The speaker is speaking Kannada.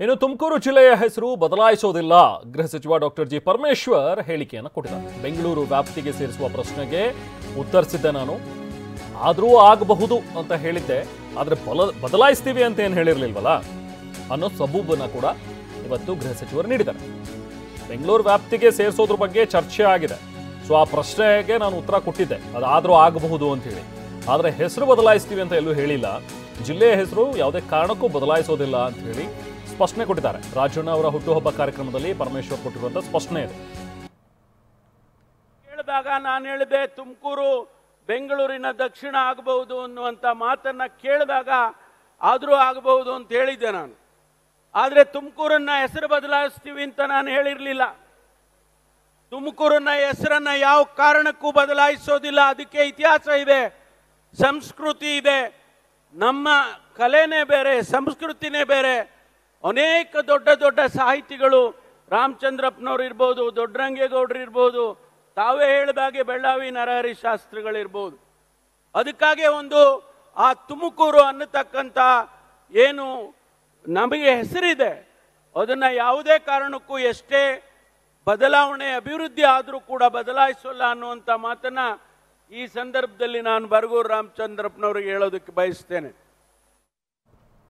ಇನ್ನು ತುಮಕೂರು ಜಿಲ್ಲೆಯ ಹೆಸರು ಬದಲಾಯಿಸೋದಿಲ್ಲ. ಗೃಹ ಸಚಿವ ಡಾಕ್ಟರ್ ಜಿ ಪರಮೇಶ್ವರ್ ಹೇಳಿಕೆಯನ್ನು ಕೊಟ್ಟಿದ್ದಾರೆ. ಬೆಂಗಳೂರು ವ್ಯಾಪ್ತಿಗೆ ಸೇರಿಸುವ ಪ್ರಶ್ನೆಗೆ ಉತ್ತರಿಸಿದ್ದೆ ನಾನು. ಆದರೂ ಆಗಬಹುದು ಅಂತ ಹೇಳಿದ್ದೆ, ಆದರೆ ಬದಲಾಯಿಸ್ತೀವಿ ಅಂತ ಏನು ಹೇಳಿರಲಿಲ್ವಲ್ಲ ಅನ್ನೋ ಸಬೂಬನ್ನ ಕೂಡ ಇವತ್ತು ಗೃಹ ಸಚಿವರು ನೀಡಿದ್ದಾರೆ. ಬೆಂಗಳೂರು ವ್ಯಾಪ್ತಿಗೆ ಸೇರಿಸೋದ್ರ ಬಗ್ಗೆ ಚರ್ಚೆ ಆಗಿದೆ. ಸೊ ಆ ಪ್ರಶ್ನೆಗೆ ನಾನು ಉತ್ತರ ಕೊಟ್ಟಿದ್ದೆ, ಅದಾದರೂ ಆಗಬಹುದು ಅಂತ ಹೇಳಿ. ಆದರೆ ಹೆಸರು ಬದಲಾಯಿಸ್ತೀವಿ ಅಂತ ಎಲ್ಲೂ ಹೇಳಿಲ್ಲ. ಜಿಲ್ಲೆಯ ಹೆಸರು ಯಾವುದೇ ಕಾರಣಕ್ಕೂ ಬದಲಾಯಿಸೋದಿಲ್ಲ ಅಂತ ಹೇಳಿ ಸ್ಪಷ್ಟನೆ ಕೊಟ್ಟಿದ್ದಾರೆ. ರಾಜಣ್ಣ ಅವರ ಹುಟ್ಟುಹಬ್ಬ ಕಾರ್ಯಕ್ರಮದಲ್ಲಿ ಪರಮೇಶ್ವರ್ ಕೊಟ್ಟಿರುವಂತಹ ಸ್ಪಷ್ಟನೆ ಇದೆ. ಹೇಳಿದಾಗ ನಾನು ಹೇಳಿದೆ ತುಮಕೂರು ಬೆಂಗಳೂರಿನ ದಕ್ಷಿಣ ಆಗಬಹುದು ಅನ್ನುವಂಥ ಮಾತನ್ನ ಕೇಳಿದಾಗ ಆದರೂ ಆಗಬಹುದು ಅಂತ ಹೇಳಿದ್ದೆ ನಾನು. ಆದರೆ ತುಮಕೂರನ್ನ ಹೆಸರು ಬದಲಾಯಿಸ್ತೀವಿ ಅಂತ ನಾನು ಹೇಳಿರಲಿಲ್ಲ. ತುಮಕೂರನ್ನ ಹೆಸರನ್ನ ಯಾವ ಕಾರಣಕ್ಕೂ ಬದಲಾಯಿಸೋದಿಲ್ಲ. ಅದಕ್ಕೆ ಇತಿಹಾಸ ಇದೆ, ಸಂಸ್ಕೃತಿ ಇದೆ. ನಮ್ಮ ಕಲೆನೇ ಬೇರೆ, ಸಂಸ್ಕೃತಿನೇ ಬೇರೆ. ಅನೇಕ ದೊಡ್ಡ ದೊಡ್ಡ ಸಾಹಿತಿಗಳು, ರಾಮಚಂದ್ರಪ್ಪನವ್ರು ಇರ್ಬೋದು, ದೊಡ್ಡರಂಗೇಗೌಡರು ಇರ್ಬೋದು, ತಾವೇ ಹೇಳಿದಾಗೆ ಬೆಳ್ಳಾವಿ ನರಹರಿ ಶಾಸ್ತ್ರಿಗಳಿರ್ಬೋದು. ಅದಕ್ಕಾಗಿ ಒಂದು ಆ ತುಮಕೂರು ಅನ್ನತಕ್ಕಂಥ ಏನು ನಮಗೆ ಹೆಸರಿದೆ, ಅದನ್ನ ಯಾವುದೇ ಕಾರಣಕ್ಕೂ ಎಷ್ಟೇ ಬದಲಾವಣೆ ಅಭಿವೃದ್ಧಿ ಆದರೂ ಕೂಡ ಬದಲಾಯಿಸೋಲ್ಲ ಅನ್ನುವಂಥ ಮಾತನ್ನ ಈ ಸಂದರ್ಭದಲ್ಲಿ ನಾನು ಬರಗೂರು ರಾಮಚಂದ್ರಪ್ಪನವ್ರಿಗೆ ಹೇಳೋದಕ್ಕೆ ಬಯಸ್ತೇನೆ.